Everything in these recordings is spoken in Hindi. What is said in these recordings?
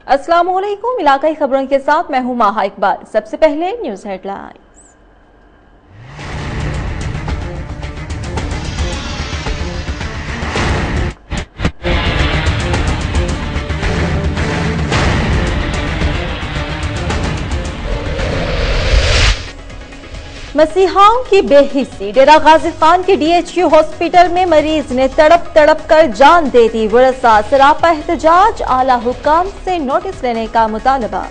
अस्सलाम वालेकुम। इलाकाई खबरों के साथ मैं हूं माहा इकबाल। सबसे पहले न्यूज हेडलाइंस। मसीहाओं की बेहिस्सी। डेरा गाजी खान के DHQ हॉस्पिटल में मरीज ने तड़प तड़प कर जान दे दी। वरसा सरापा एहतजाज, आला हुकाम से नोटिस लेने का मुतालबा।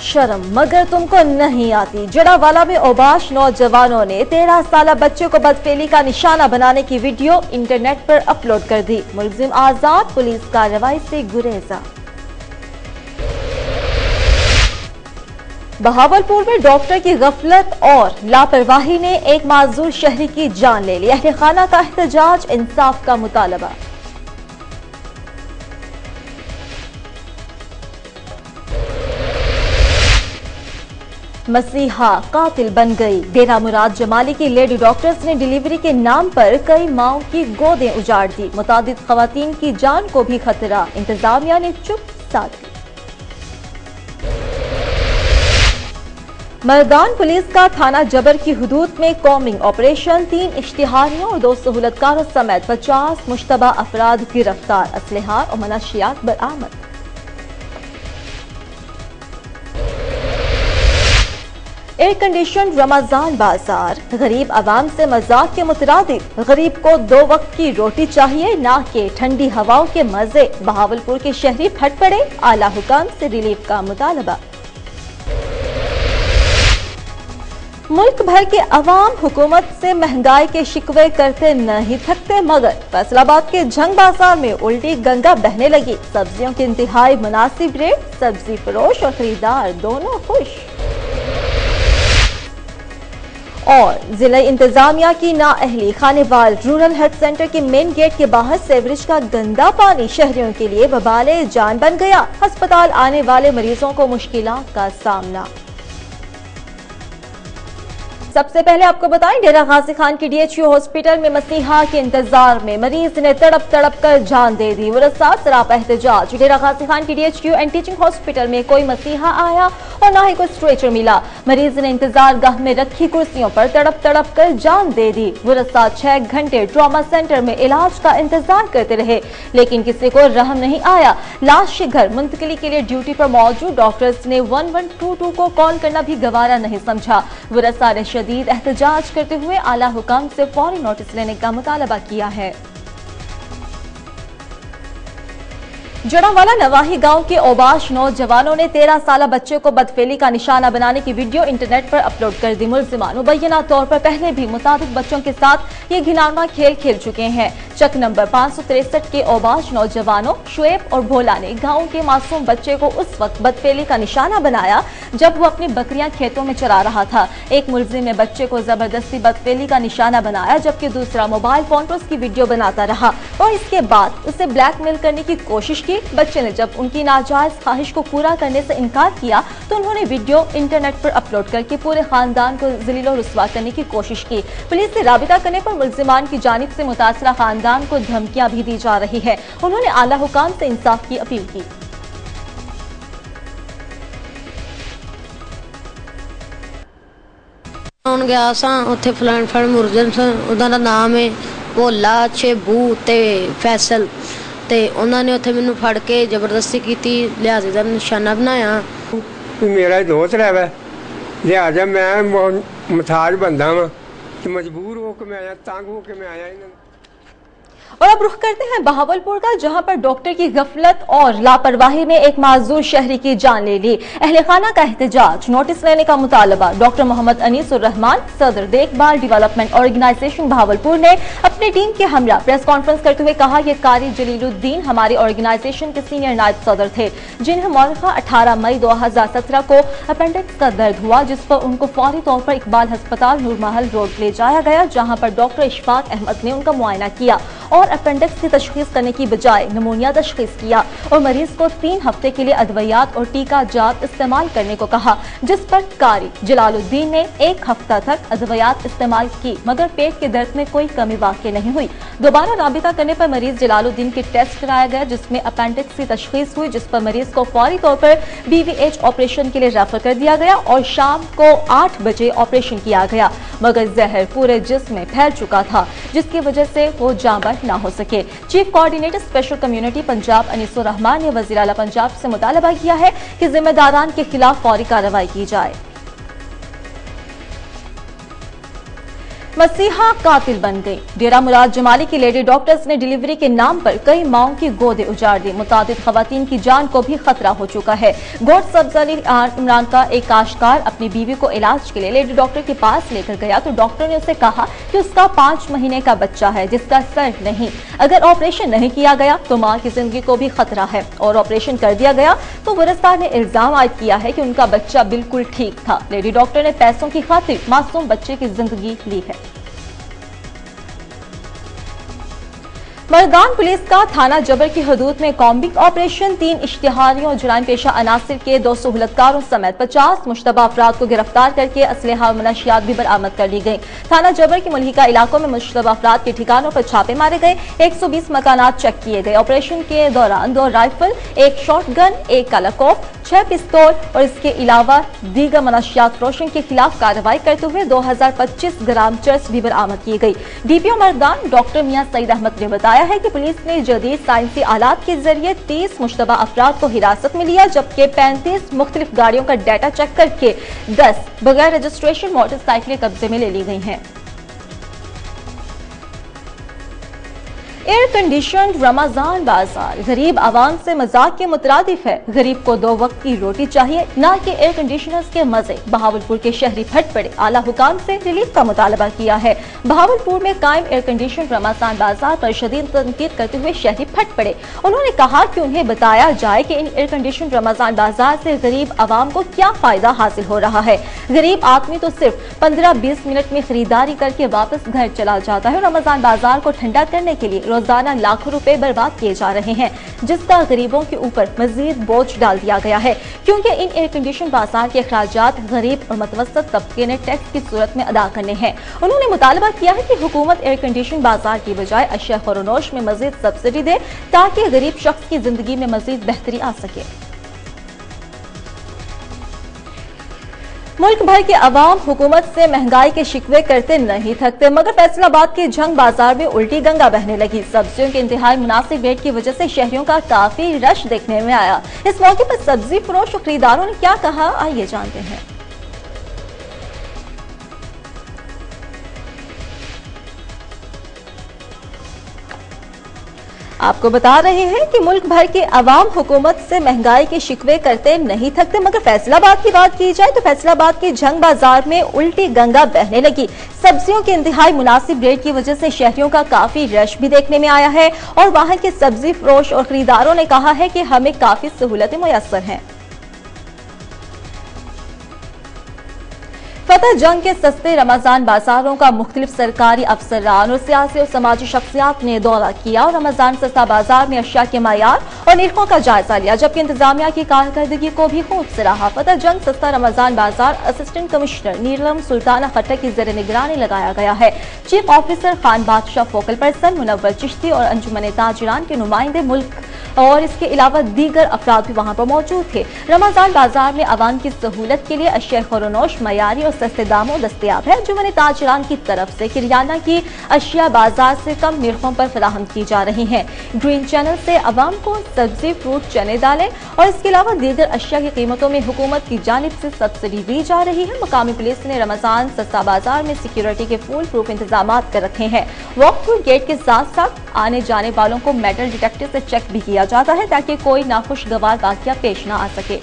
शर्म मगर तुमको नहीं आती। जड़ावाला में ओबाश नौजवानों ने 13 साल बच्चे को बदफेली का निशाना बनाने की वीडियो इंटरनेट पर अपलोड कर दी। मुलजिम आजाद, पुलिस कार्रवाई से गुरेजा। बहावलपुर में डॉक्टर की गफलत और लापरवाही ने एक माजूर शहरी की जान ले ली। अहले खाना का एहतजाज, इंसाफ का मुतालबा। मसीहा कातिल बन गई। डेरा मुराद जमाली की लेडी डॉक्टर्स ने डिलीवरी के नाम पर कई माओं की गोदें उजाड़ दी। मुतादिद खवातीन की जान को भी खतरा, इंतजामिया ने चुप साध ली। मर्दान पुलिस का थाना जबर की हुदूद में कॉम्बिंग ऑपरेशन। 3 इश्तिहारियों और 2 सहूलतकारों समेत 50 मुश्तबा अफराद गिरफ्तार। असलहा और मनशियात बरामद। एयर कंडीशन रमजान बाजार। गरीब आवाम से मजाक के मुतरादिफ। गरीब को 2 वक्त की रोटी चाहिए, ना कि ठंडी हवाओं के मजे। बहावलपुर के शहरी फट पड़े, आला हुकाम से रिलीफ का मुतालबा। मुल्क भर के अवाम हुकूमत से महंगाई के शिकवे करते नहीं थकते, मगर फैसलाबाद के जंग बाजार में उल्टी गंगा बहने लगी। सब्जियों के इंतहाई मुनासिब रेट, सब्जी फरोश और खरीदार दोनों खुश। और जिला इंतजामिया की नाअहली। खानेवाल रूरल हेल्थ सेंटर के मेन गेट के बाहर सेवरेज का गंदा पानी शहरियों के लिए वबाले जान बन गया। अस्पताल आने वाले मरीजों को मुश्किलात का सामना। सबसे पहले आपको बताएं, डेरा गाजी खान की DHQ हॉस्पिटल में मसीहा के इंतजार में मरीज ने तड़प तड़प कर जान दे दी। वरसा सरापा एहतजाज। डेरा गाजी खान की DHQ एंड टीचिंग हॉस्पिटल में कोई मसीहा आया और ना ही कोई स्ट्रेचर मिला। मरीज ने इंतजार गाह में रखी कुर्सियों पर तड़प तड़प कर जान दे दी। वरसा 6 घंटे ट्रॉमा सेंटर में इलाज का इंतजार करते रहे, लेकिन किसी को रहम नहीं आया। लाश के घर मुंतकिली के लिए ड्यूटी पर मौजूद डॉक्टर्स ने 1122 को कॉल करना भी गवारा नहीं समझा। वरसा ने शदीद एहतजाज करते हुए आला हुकाम से फौरी नोटिस लेने का मुतालबा किया है। जड़ावाला नवाही गांव के ओबाश नौजवानों ने 13 साल बच्चे को बदफेली का निशाना बनाने की वीडियो इंटरनेट पर अपलोड कर दी। मुलजिमान मुबैना तौर पर पहले भी मुताबिक बच्चों के साथ ये घिनौना खेल खेल चुके हैं। चक नंबर 563 के ओबाश नौजवानों शुएब और भोला ने गांव के मासूम बच्चे को उस वक्त बदफेली का निशाना बनाया जब वो अपनी बकरियां खेतों में चरा रहा था। एक मुलजिम ने बच्चे को जबरदस्ती बदफेली का निशाना बनाया, जबकि दूसरा मोबाइल फोन पर उसकी वीडियो बनाता रहा और इसके बाद उसे ब्लैकमेल करने की कोशिश की। बच्चे ने जब उनकी नाजायज ख्वाहिश को पूरा करने से इनकार किया तो उन्होंने वीडियो इंटरनेट पर अपलोड करके पूरे खानदान को ज़लील और रुस्वा करने की कोशिश की। पुलिस से राबिता करने पर मुलजिमान की जानिब से मुतासरा खानदान को धमकियां भी दी जा रही है। उन्होंने आला हुकाम से इंसाफ की अपील की। गया सा उत्थे फलान फड़ मुरजन उदा दा नाम है भोला, छेबू ते फैसल ते उन्होंने उत्थे मैनू फड़ के जबरदस्ती की, लिहाजे का निशाना बनाया। मेरा दोस्त है, लिहाजा मैं मथाज बंदा वा, मजबूर होकर मैं आया, तंग होकर मैं आया। और अब रुख करते हैं बहावलपुर का, जहां पर डॉक्टर की गफलत और लापरवाही ने एक माजूर शहरी की जान ले ली। अहले खाना का एहतजाज, नोटिस लेने का मुतालबा। डॉक्टर मोहम्मद अनीसुर रहमान, सदर देखभाल डेवलपमेंट ऑर्गेनाइजेशन बहावलपुर ने अपनी टीम के हमरा प्रेस कॉन्फ्रेंस करते हुए कहा, ये कारी जलीलुद्दीन हमारी ऑर्गेनाइजेशन के सीनियर नायब सदर थे, जिन्हें मौलखा 18 मई 2017 को अपेंडिक्स का दर्द हुआ, जिस पर उनको फौरी तौर पर इकबाल अस्पताल नूरमहल रोड ले जाया गया, जहां पर डॉक्टर इशफाक अहमद ने उनका मुआयना किया और अपेंडिक्स की तशखीस करने की बजाय निमोनिया तशखीस किया और मरीज को 3 हफ्ते के लिए अद्वियात और टीका जात इस्तेमाल करने को कहा, जिस पर कारी जलालुद्दीन ने 1 हफ्ता तक अद्वियात इस्तेमाल की मगर पेट के दर्द में कोई कमी वाक़ई नहीं हुई। दोबारा राबिता करने पर मरीज जलालुद्दीन की टेस्ट कराया गया जिसमें अपेंडिक्स की तशखीस हुई, जिस पर मरीज को फौरी तौर पर BVH ऑपरेशन के लिए रेफर कर दिया गया और शाम को 8 बजे ऑपरेशन किया गया मगर जहर पूरे जिस्म में फैल चुका था जिसकी वजह से वो जांबाज ना हो सके। Chief coordinator special community Punjab Anisur Rahman ने वज़ीर आला पंजाब से मुतालबा किया है कि जिम्मेदारान के खिलाफ फौरी कार्रवाई की जाए। मसीहा कातिल बन गई। डेरा मुराद जमाली की लेडी डॉक्टर्स ने डिलीवरी के नाम पर कई माओं की गोदे उजाड़ दी। मुतादिद खवातीन की जान को भी खतरा हो चुका है। गोट सब्जली इमरान का एक काश्तकार अपनी बीवी को इलाज के लिए लेडी डॉक्टर के पास लेकर गया तो डॉक्टर ने उसे कहा कि उसका 5 महीने का बच्चा है जिसका सर नहीं, अगर ऑपरेशन नहीं किया गया तो माँ की जिंदगी को भी खतरा है और ऑपरेशन कर दिया गया तो वरसदार ने इल्जाम आयद किया है कि उनका बच्चा बिल्कुल ठीक था। लेडी डॉक्टर ने पैसों की खातिर मासूम बच्चे की जिंदगी ली है। मरदान पुलिस का थाना जबर की हदूद में कॉम्बिंग ऑपरेशन 3 इश्तिहारियों और जुराइम पेशा अनासिर के 2 सहूलतकारों समेत 50 मुश्तबा अफराद को गिरफ्तार करके असलहा और मनशियात भी बरामद कर ली गई। थाना जबर के मुल्हिका इलाकों में मुश्तबा अफराद के ठिकानों पर छापे मारे गए, 120 मकानात चेक किए गए। ऑपरेशन के दौरान 2 राइफल, 1 शॉटगन, 1 कालाकोफ, 6 पिस्तौल और इसके अलावा दीगर मनशियात फरोशों के खिलाफ कार्रवाई करते हुए 2025 ग्राम चर्स भी बरामद की गई। DPO मरदान डॉक्टर मियां सईद अहमद ने बताया है कि पुलिस ने जदीद साइंसी आलात के जरिए 30 मुश्तबा अफराद को हिरासत में लिया जबकि 35 मुख्तलिफ गाड़ियों का डाटा चेक करके 10 बगैर रजिस्ट्रेशन मोटरसाइकिलें कब्जे में ले ली गई हैं। एयर कंडीशन रमजान बाजार गरीब आवाम से मजाक के मुतरादिफ है। गरीब को 2 वक्त की रोटी चाहिए, ना कि एयर कंडीशनर्स के मजे। बहावलपुर के शहरी फट पड़े, आला हुकाम से रिलीफ का मुतालबा किया है। बहावलपुर में कायम एयर कंडीशन रमजान बाजार पर शदीद तनकीद करते हुए शहरी फट पड़े। उन्होंने कहा कि उन्हें बताया जाए कि इन एयर कंडीशन रमजान बाजार से गरीब आवाम को क्या फायदा हासिल हो रहा है। गरीब आदमी तो सिर्फ 15-20 मिनट में खरीदारी करके वापस घर चला जाता है। रमजान बाजार को ठंडा करने के लिए रोजाना लाखों रुपए बर्बाद किए जा रहे हैं जिसका गरीबों के ऊपर मजीद बोझ डाल दिया गया है क्योंकि इन एयर कंडीशन बाजार के अखराजात गरीब और मुतवस्सित तबके ने टैक्स की सूरत में अदा करने हैं। उन्होंने मुतालबा किया है कि हुकूमत एयर कंडीशन बाजार की बजाय अशिया खुरोनोश में मजीद सब्सिडी दे ताकि गरीब शख्स की जिंदगी में मजीद बेहतरी आ सके। मुल्क भर के अवाम हुकूमत से महंगाई के शिकवे करते नहीं थकते मगर फैसलाबाद के जंग बाजार में उल्टी गंगा बहने लगी। सब्जियों के इंतहाई मुनासिब रेट की वजह से शहरियों का काफी रश देखने में आया। इस मौके पर सब्जी फरोश और खरीदारों ने क्या कहा, आइए जानते हैं। आपको बता रहे हैं कि मुल्क भर के अवाम हुकूमत से महंगाई के शिकवे करते नहीं थकते मगर फैसलाबाद की बात की जाए तो फैसलाबाद के जंग बाजार में उल्टी गंगा बहने लगी। सब्जियों के इंतहाई मुनासिब रेट की वजह से शहरियों का काफी रश भी देखने में आया है और वहां के सब्जी फरोश और खरीदारों ने कहा है कि हमें काफी सहूलतें मुयस्सर हैं। फतह जंग के सस्ते रमजान बाजारों का मुख्तलिफ सरकारी अफसरान और सियासी और समाजी शख्सियात ने दौरा किया और रमजान सस्ता बाजार में अशिया के मयार और निर्खों का जायजा लिया जबकि इंतजामिया की कारकर्दगी को भी खूब सराहा। फतह जंग सस्ता रमजान बाजार असिस्टेंट कमिश्नर नीलम सुल्ताना खट्टक की ज़ेर निगरानी लगाया गया है। चीफ ऑफिसर खान बादशाह, फोकल पर्सन मुनव्वर चिश्ती और अंजुमन ताजिरान के नुमाइंदे मुल्क और इसके अलावा दीगर अफराद भी वहां पर मौजूद थे। रमजान बाजार में आवाम की सहूलत के लिए अशिया खुरोनोश मयारी और सस्ते दामों दस्तयाब है। अंजुमन ताजिरान की तरफ से किरियाना की अशिया बाजार से कम निर्खों पर फराहम की जा रही हैं। ग्रीन चैनल से आवाम को सब्जी, फ्रूट, चने, दालें और इसके अलावा दीगर अशिया की कीमतों में हुकूमत की जानिब से सब्सिडी दी जा रही है। मकामी पुलिस ने रमजान सस्ता बाजार में सिक्योरिटी के फुल प्रूफ इंतजाम कर रखे हैं। वॉक थ्रू गेट के साथ साथ आने जाने वालों को मेटल डिटेक्टर से चेक भी किया जाता है ताकि कोई नाखुशगवार वाकया पेश न आ सके।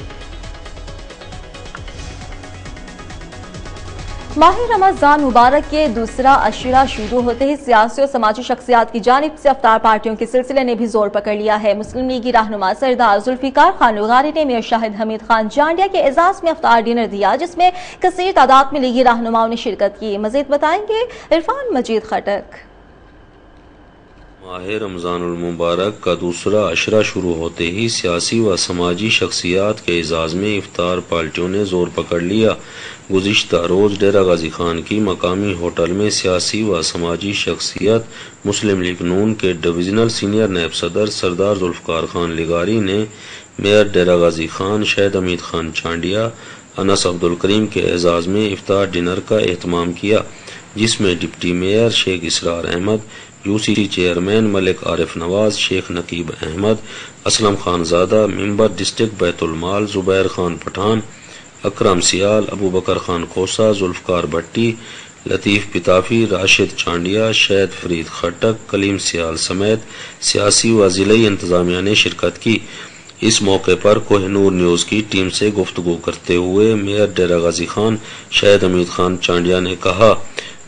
माह रमजान मुबारक के दूसरा अशरा शुरू होते ही सियासी और समाजी शख्सियात की जानिब से अफ्तार पार्टियों के सिलसिले ने भी जोर पकड़ लिया है। मुस्लिम लीगी रहनुमा सरदार जुल्फिकार खान लुगारी ने मीर शाहिद हमीद खान जांडिया के एजाज में अफ्तार डिनर दिया जिसमें कसीर तादाद में लीगी रहनुमाओं ने शिरकत की। मजीद बताएंगे इरफान मजीद खटक। माह रमज़ानुल मुबारक का दूसरा अशरा शुरू होते ही सियासी व समाजी शख्सियात के एजाज़ में इफ्तार पार्टियों ने जोर पकड़ लिया। गुज़िश्ता रोज़ डेरा गाजी खान की मकामी होटल में सियासी व समाजी शख्सियत मुस्लिम लीग नून के डिवीज़नल सीनियर नायब सदर सरदार जुल्फ़कार खान लिगारी ने मेयर डेरा गाजी खान शहीद हमीद खान चांडिया अनस अब्दुल करीम के एजाज़ में इफ्तार डिनर का एहतमाम किया, जिसमें डिप्टी मेयर शेख इसरार Ahmad, UCC chairman Malik Arif Nawaz, Sheikh नकीब Ahmad, Aslam Khanzada, member district Betul माल जुबैर खान पठान, अकरम सियाल, अबू बकर खान खोसा, जुल्फ़कार भट्टी, लतीफ़ पिताफी, राशिद चांडिया, शैद फरीद खटक, कलीम सियाल समेत सियासी व ज़िले इंतज़ामिया ने शिरकत की। इस मौके पर कोहिनूर न्यूज़ की टीम से गुफ्तगू करते हुए मेयर डेरा गाजी खान शहीद हमीद खान चांडिया ने कहा,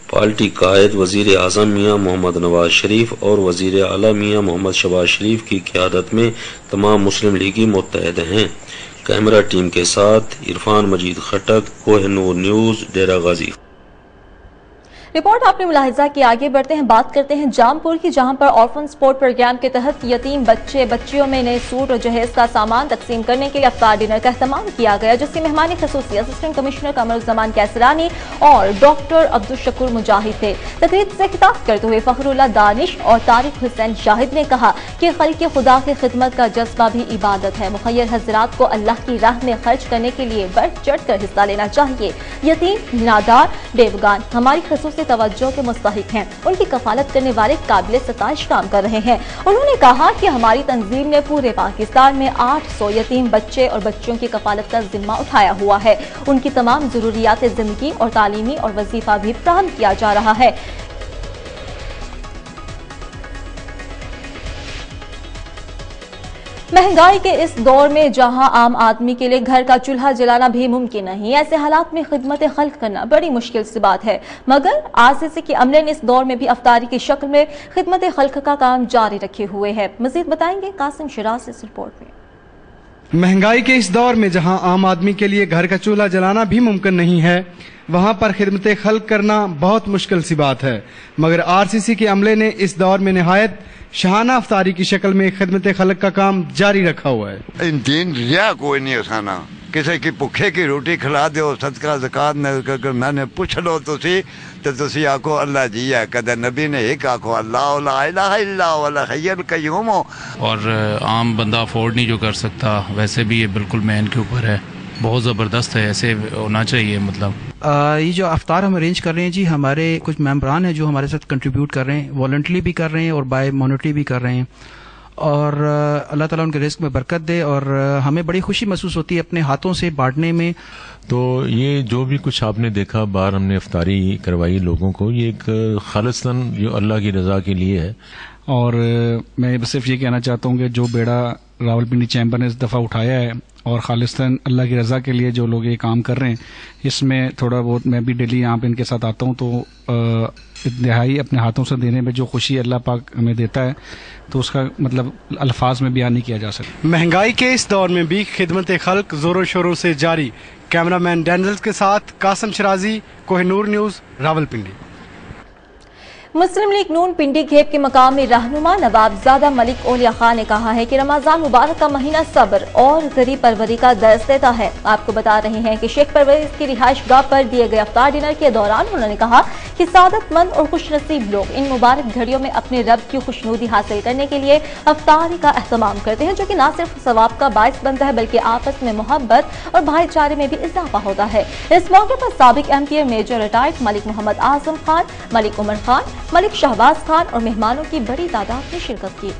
पार्टी कायद वज़ीर आज़म मियाँ मोहम्मद नवाज शरीफ और वज़ीर आला मियाँ मोहम्मद शहबाज शरीफ की क़यादत में तमाम मुस्लिम लीगी मुत्तहद हैं। कैमरा टीम के साथ इरफान मजीद खटक, कोहिनूर न्यूज़, डेरा गाजी। रिपोर्ट आपने मुलाहिजा की। आगे बढ़ते हैं, बात करते हैं जामपुर की, जहां पर ऑर्फन स्पोर्ट प्रोग्राम के तहत यतीम बच्चियों में नए सूट और जहेज का सामान तकसीम करने के लिए अफ्तार डिनर का एहतमाम किया गया, जिसकी मेहमानी खसूसी असिस्टेंट कमिश्नर कमरुज़्ज़मान कैसरानी और डॉक्टर अब्दुल शकूर मुजाहिद थे। तकरीब से खिताब करते हुए फखरुल्लाह दानिश और तारिक हुसैन शाहिद ने कहा कि खल्क़े खुदा की खिदमत का जज्बा भी इबादत है। मुखय्यर हज़रात को अल्लाह की राह में खर्च करने के लिए बढ़ चढ़ कर हिस्सा लेना चाहिए। यतीम, नादार, बेवगान हमारी खसूसी तवज्जो के मुस्तहिक हैं। उनकी कफालत करने वाले काबिल सताइश काम कर रहे हैं। उन्होंने कहा कि हमारी तंजीम ने पूरे पाकिस्तान में 800 यतीम बच्चे और बच्चियों की कफालत का जिम्मा उठाया हुआ है। उनकी तमाम जरूरियात जिंदगी और तालीमी और वजीफा भी फराहम किया जा रहा है। महंगाई के इस दौर में जहां आम आदमी के लिए घर का चूल्हा जलाना भी मुमकिन नहीं, ऐसे हालात में खिदमत खल्क करना बड़ी मुश्किल सी बात है, मगर आरसीसी के अमले ने इस दौर में भी अफ्तारी की शक्ल में खिदमत खल्क का काम जारी रखे हुए है। मजीद बताएंगे कासिम शिराज इस रिपोर्ट में। महंगाई के इस दौर में जहां आम आदमी के लिए घर का चूल्हा जलाना भी मुमकिन नहीं है, वहां पर खिदमत खल्क करना बहुत मुश्किल सी बात है, मगर आरसीसी के अमले ने इस दौर में निहायत शाहाना अफ्तारी की शक्ल में खिदमत खल्क का काम जारी रखा हुआ है। इन दिन रिया कोई नहीं खाना, किसी की भुखे की रोटी खिला दो, सदका ज़कात मैंने पूछ लो तुसी आखो अल्लाह जी है, कदे नबी ने एक आखो अल्लाह ला इलाहा इल्ला वल हय्युल क़य्यूम। और आम बंदा अफोर्ड नहीं जो कर सकता, वैसे भी ये बिल्कुल मैन के ऊपर है, बहुत ज़बरदस्त है, ऐसे होना चाहिए। मतलब ये जो अफ्तार हम अरेंज कर रहे हैं जी, हमारे कुछ मेंबरान हैं जो हमारे साथ कंट्रीब्यूट कर रहे हैं, वॉलंटरी भी कर रहे हैं और बाय मॉनिटरी भी कर रहे हैं, और अल्लाह ताला उनके रिस्क में बरकत दे, और हमें बड़ी खुशी महसूस होती है अपने हाथों से बांटने में। तो ये जो भी कुछ आपने देखा बाहर हमने अफ्तारी करवाई लोगों को, ये एक खालिसन जो अल्लाह की रज़ा के लिए है। और मैं सिर्फ ये कहना चाहता हूँ कि जो बेड़ा रावलपिंडी चैम्बर ने इस दफ़ा उठाया है और खालिस्तान अल्लाह की रज़ा के लिए जो लोग ये काम कर रहे हैं, इसमें थोड़ा बहुत मैं भी डेली यहाँ पे इनके साथ आता हूँ, तो इंतहाई अपने हाथों से देने में जो खुशी अल्लाह पाक हमें देता है, तो उसका मतलब अल्फाज में बयान नहीं किया जा सकता। महंगाई के इस दौर में भी खिदमत खल्क जोरों शोरों से जारी। कैमरामैन डैनियल के साथ कासिम शराजी, कोहिनूर न्यूज़, रावलपिंडी। मुस्लिम लीग नून पिंडी घेप के मकामी रहनुमा नवाबजादा मलिक ओलिया खान ने कहा है कि रमजान मुबारक का महीना सब्र और गरीब परवरी का दर्स देता है। आपको बता रहे हैं कि शेख परवेज की रिहाइश गाह पर दिए गए अफ्तार डिनर के दौरान उन्होंने कहा कि सादतमंद और खुशनसीब लोग इन मुबारक घड़ियों में अपने रब की खुशनुदी हासिल करने के लिए अफ्तारी का एहतमाम करते हैं, जो कि न सिर्फ सवाब का बायस बनता है बल्कि आपस में मोहब्बत और भाईचारे में भी इजाफा होता है। इस मौके पर साबिक MPA major retired Malik Mohammad Azam Khan, Malik Umar Khan, Malik Shahbaz Khan और मेहमानों की बड़ी तादाद ने शिरकत की।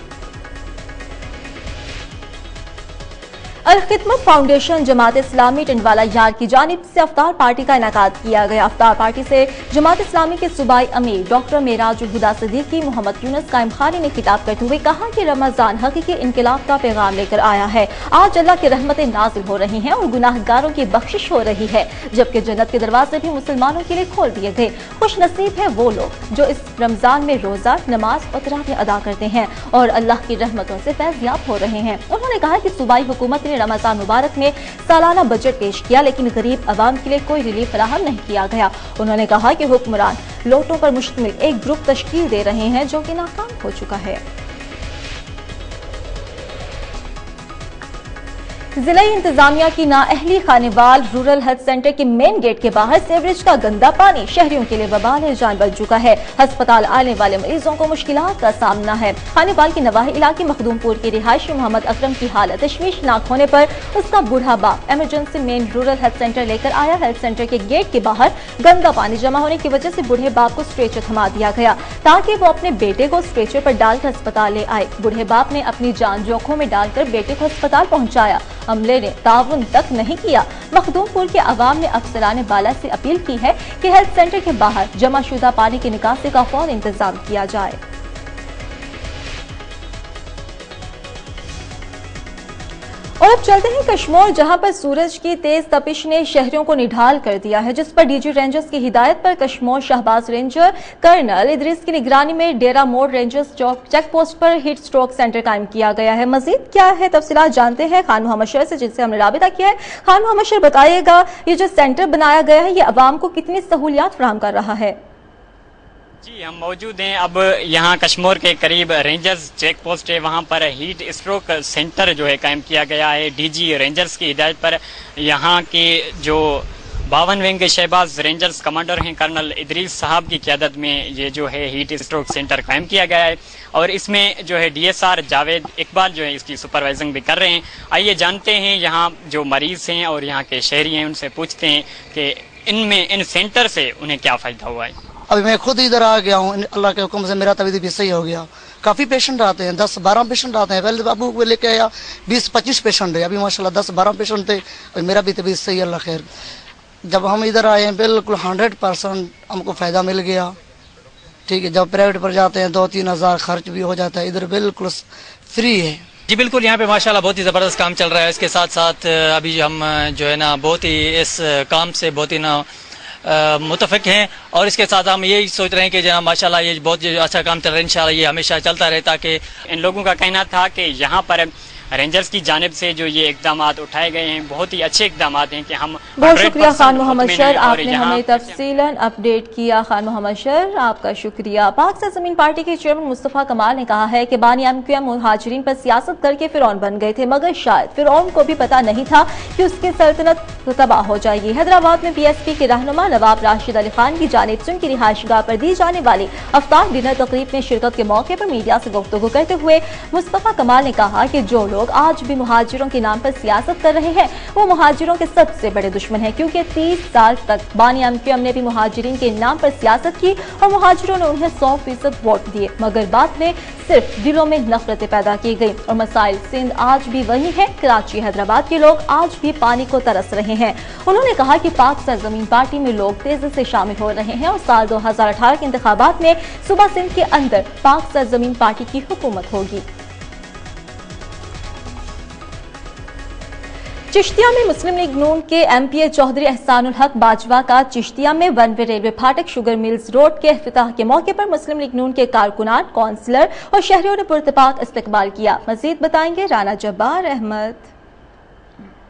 अल-खिदमत फाउंडेशन जमात इस्लामी टिंडवाला यार की जानिब से अफ्तार पार्टी का इनेकाद किया गया। अफ्तार पार्टी से जमात इस्लामी के सूबाई अमीर डॉक्टर मेराजुल हुदा सिद्दीकी मोहम्मद यूनुस कायम खानी ने खिताब करते हुए कहा कि रमजान हकीकी इनकलाब का पैगाम लेकर आया है। आज अल्लाह की रहमतें नाजिल हो रही हैं और गुनाहगारों की बख्शिश हो रही है, जबकि जन्नत के दरवाजे भी मुसलमानों के लिए खोल दिए गए। खुश नसीब है वो लोग जो इस रमजान में रोजा, नमाज और तरावीह अदा करते हैं और अल्लाह की रहमतों से फैज़याब हो रहे हैं। उन्होंने कहा कि सूबाई हुकूमत ने रमजान मुबारक में सालाना बजट पेश किया, लेकिन गरीब आवाम के लिए कोई रिलीफ फराहम नहीं किया गया। उन्होंने कहा कि हुक्मरान लोटों पर मुश्तमिल एक ग्रुप तश्कील दे रहे हैं जो कि नाकाम हो चुका है। जिला इंतजामिया की नाअहली खानेवाल रूरल हेल्थ सेंटर के मेन गेट के बाहर सीवरेज का गंदा पानी शहरियों के लिए वबाल जान बन चुका है। अस्पताल आने वाले मरीजों को मुश्किलात का सामना है। खानेवाल के नवाही इलाके मखदूमपुर के रिहायशी मोहम्मद अकरम की हालत तशवीशनाक होने पर उसका बूढ़ा बाप emergency main rural health centre लेकर आया। हेल्थ सेंटर के गेट के बाहर गंदा पानी जमा होने की वजह से बूढ़े बाप को स्ट्रेचर थमा दिया गया ताकि वो अपने बेटे को स्ट्रेचर पर डालकर अस्पताल ले आए। बूढ़े बाप ने अपनी जान जोखों में डालकर बेटे को अस्पताल पहुंचाया। अमले ने ताउन तक नहीं किया। मखदूमपुर के अवाम ने अफसरान बाला से अपील की है कि हेल्थ सेंटर के बाहर जमाशुदा पानी की निकासी का फौरन इंतजाम किया जाए। और अब चलते हैं कश्मीर, जहां पर सूरज की तेज तपिश ने शहरियों को निढाल कर दिया है, जिस पर डीजी रेंजर्स की हिदायत पर कश्मीर शहबाज रेंजर कर्नल इदरीस की निगरानी में डेरा मोड़ रेंजर्स चेक पोस्ट पर हीट स्ट्रोक सेंटर कायम किया गया है। मजीद क्या है तफसीलात जानते हैं खान मोहम्मद शर से, जिनसे हमने राबिता किया है। खान मोहम्मद शर, बताइएगा ये जो सेंटर बनाया गया है ये अवाम को कितनी सहूलियात फराहम कर रहा है? जी, हम मौजूद हैं अब यहाँ कश्मीर के करीब रेंजर्स चेक पोस्ट है, वहाँ पर हीट स्ट्रोक सेंटर जो है कायम किया गया है। डीजी रेंजर्स की हिदायत पर यहाँ के जो 52 विंग शहबाज रेंजर्स कमांडर हैं कर्नल इदरीस साहब की क़यादत में ये जो है हीट स्ट्रोक सेंटर कायम किया गया है और इसमें जो है DSR जावेद इकबाल जो है इसकी सुपरवाइजिंग भी कर रहे हैं। आइए जानते हैं यहाँ जो मरीज हैं और यहाँ के शहरी हैं उनसे पूछते हैं कि इन सेंटर से उन्हें क्या फ़ायदा हुआ है। अभी मैं खुद इधर आ गया हूँ, अल्लाह के हुक्म से मेरा तबीयत भी सही हो गया। काफ़ी पेशेंट आते हैं, 10-12 पेशेंट आते हैं। पहले बाबू को लेके आया 20-25 पेशेंट है, अभी माशाल्लाह 10-12 पेशेंट थे और मेरा भी तबीयत सही है, अल्लाह खैर। जब हम इधर आए हैं बिल्कुल 100% हमको फ़ायदा मिल गया। ठीक है, जब प्राइवेट पर जाते हैं 2-3 हज़ार खर्च भी हो जाता है, इधर बिल्कुल फ्री है। जी बिल्कुल, यहाँ पे माशाल्लाह बहुत ही ज़बरदस्त काम चल रहा है। इसके साथ साथ अभी हम जो है ना बहुत ही इस काम से बहुत ही ना मुतफिक हैं और इसके साथ हम यही सोच रहे हैं कि जनाब माशाल्लाह ये बहुत अच्छा काम चल रहा है, इंशाल्लाह ये हमेशा चलता रहे। ताकि इन लोगों का कहना था कि यहाँ पर रेंजर्स की जानिब से जो ये इकदाम उठाए गए हैं बहुत ही अच्छे इकदाम हैं कि हम बहुत शुक्रिया खान मोहम्मद शर, आपने हमें तफसीलन अपडेट किया। खान मोहम्मद शर आपका शुक्रिया। पाक सरजमीन पार्टी के चेयरमैन मुस्तफ़ा कमाल ने कहा है कि बानी MQM मुहाजिरीन पर सियासत करके फिरौन बन गए थे, मगर शायद फिरौन को भी पता नहीं था कि उसकी सल्तनत तबाह हो जाएगी। हैदराबाद में PSP के रहनुमा नवाब राशिद अली खान की जानिब से उनकी रिहाइशगाह पर दी जाने वाली अफ्तार डिनर तकरीब में शिरकत के मौके पर मीडिया से गुफ्तगू करते हुए मुस्तफ़ा कमाल ने कहा कि जो लोग आज भी मुहाजिरों के नाम पर सियासत कर रहे हैं वो मुहाजिरों के सबसे बड़े दुश्मन हैं, क्योंकि 30 साल तक बानी MQM ने भी मुहाजिरीन के नाम पर सियासत की और मुहाजिरों ने उन्हें 100% वोट दिए, मगर बाद में सिर्फ दिलों में नफरतें पैदा की गई और मसाइल सिंध आज भी वही है। कराची हैदराबाद के लोग आज भी पानी को तरस रहे हैं। उन्होंने कहा कि पाक सरजमीन पार्टी में लोग तेजी से शामिल हो रहे हैं और साल 2018 के इंतखाबात में सूबा सिंध के अंदर पाक सरजमीन पार्टी की हुकूमत होगी। चिश्तिया में मुस्लिम लीग नून के MPA चौधरी एहसानुल हक बाजवा का चिश्तिया में 1 वे रेलवे फाटक शुगर मिल्स रोड के इफ्तिताह के मौके पर मुस्लिम लीग नून के कारकुनान, काउंसलर और शहरियों ने पुरतपाक इस्तकबाल किया। मजीद बताएंगे राना जब्बार अहमद।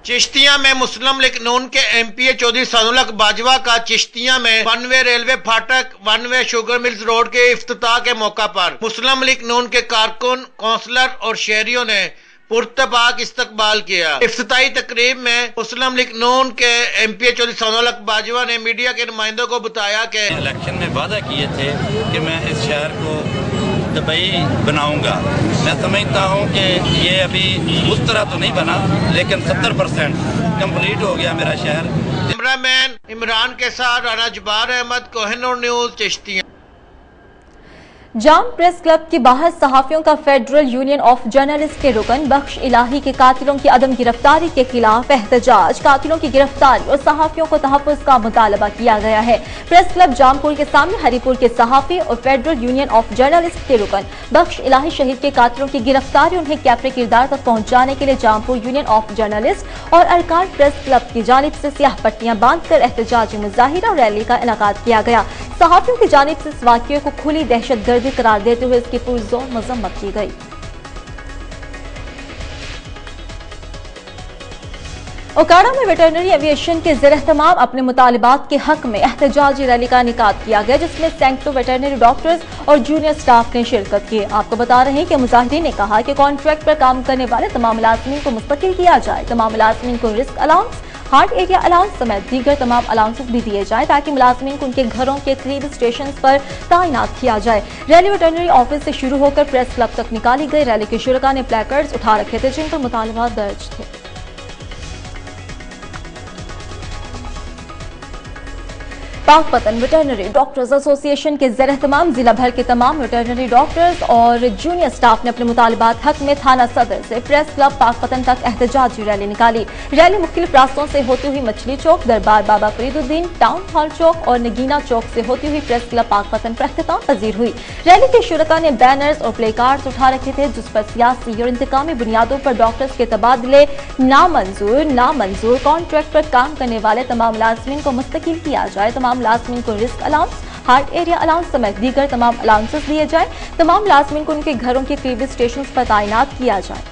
चिश्तिया में मुस्लिम लीग नून के MPA चौधरी एहसानुल हक बाजवा का चिश्तिया में 1 वे रेलवे फाटक 1 वे शुगर मिल्स रोड के इफ्तिताह के मौका पर मुस्लिम लीग नून के कारकुन, काउंसलर और शहरियों ने पुरतपाक इस्तकबाल किया। इफ्तिताई तकरीब में मुस्लिम लीग नून के MPA चौधरी एहसानुल हक बाजवा ने मीडिया के नुमाइंदों को बताया कि इलेक्शन में वादा किए थे कि मैं इस शहर को दुबई बनाऊंगा। मैं समझता हूं कि ये अभी उस तरह तो नहीं बना, लेकिन 70% कंप्लीट हो गया मेरा शहर। कैमरामैन इमरान के साथ राना जब्बार अहमद, कोहिनूर न्यूज़, चिश्तिया। जाम प्रेस क्लब के बाहर सहाफियों का फेडरल यूनियन ऑफ जर्नलिस्ट के रुकन बख्श इलाही के कातिलों की अदम गिरफ्तारी के खिलाफ एहतजाज। कातिलों की गिरफ्तारी और सहाफियों को तहफ़्फ़ुज़ का मुतालबा किया गया है। प्रेस क्लब जामपुर के सामने हरीपुर के सहाफी और फेडरल यूनियन ऑफ जर्नलिस्ट के रुकन बख्श इलाही शहीद के कातिलों की गिरफ्तारी उन्हें कैफरे किरदार तक पहुंचाने के लिए जामपुर यूनियन ऑफ जर्नलिस्ट और अरकान प्रेस क्लब की जानिब से स्याह पट्टियां बांधकर एहतजाजी मुजाहिरा और रैली का इनेकाद किया गया। सहाफियों की जानिब से इस वाक़ये को खुली दहशतगर्दी करार देते हुए इसकी पुरजोर मजम्मत की गई। ओकाड़ा में वेटरनरी एविएशन के ज़ेर एहतमाम अपने मुतालिबात के हक में एहतजाजी रैली का इनेकाद किया गया, जिसमें सैकड़ों वेटरनरी डॉक्टर्स और जूनियर स्टाफ ने शिरकत की। आपको बता रहे हैं कि मुजाहिरीन ने कहा कि कॉन्ट्रैक्ट पर काम करने वाले तमाम मुलाजमीन को मुस्तकिल किया जाए, तमाम मुलाजमीन को risk allowance, heart area allowance समेत दीगर तमाम अलाउंसेस भी दिए जाए ताकि मुलाजमीन को उनके घरों के करीब स्टेशन पर तैनात किया जाए। रैली वेटरनरी ऑफिस से शुरू होकर प्रेस क्लब तक निकाली गई। रैली के शुरका ने प्लेकार्ड्स उठा रखे थे जिन पर मुतालिबात दर्ज थे। पाकपतन वेटरनरी डॉक्टर्स एसोसिएशन के ज़ेर एहतमाम जिला भर के तमाम वेटरनरी डॉक्टर्स और जूनियर स्टाफ ने अपने मुतालिबात हक में थाना सदर से प्रेस क्लब पाकपतन तक एहतजाजी रैली निकाली। रैली मुख्तलिफ रास्तों से होती हुई मछली चौक, दरबार बाबा फरीदुद्दीन, टाउन हॉल चौक और नगीना चौक से होती हुई प्रेस क्लब पाकपतन पर अख्तिताम पजीर हुई। रैली के शुरका ने बैनर्स और प्ले कार्ड्स उठा रखे थे जिस पर सियासी और इंतकामी बुनियादों पर डॉक्टर्स के तबादले नामंजूर, कॉन्ट्रैक्ट पर काम करने वाले तमाम मुलाजमीन को मुस्तकिल किया जाए, तमाम मुलाजमीन को risk allowance, heart area allowance समेत दीगर तमाम अलाउंसेस दिए जाए, तमाम मुलाजमीन को उनके घरों के करीबी स्टेशन पर तैनात किया जाए।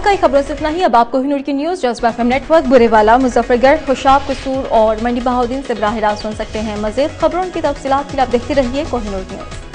कई खबरों से इतना ही। अब आप कोहिनूर की न्यूज जज्बा एफएम नेटवर्क, बुरेवाला, मुजफ्फरगढ़, खुशाब, कसूर और मंडी बहाउद्दीन से बराह रास्त सुन सकते हैं। मजीद खबरों की तफसीलात के लिए आप देखते रहिए कोहिनूर न्यूज।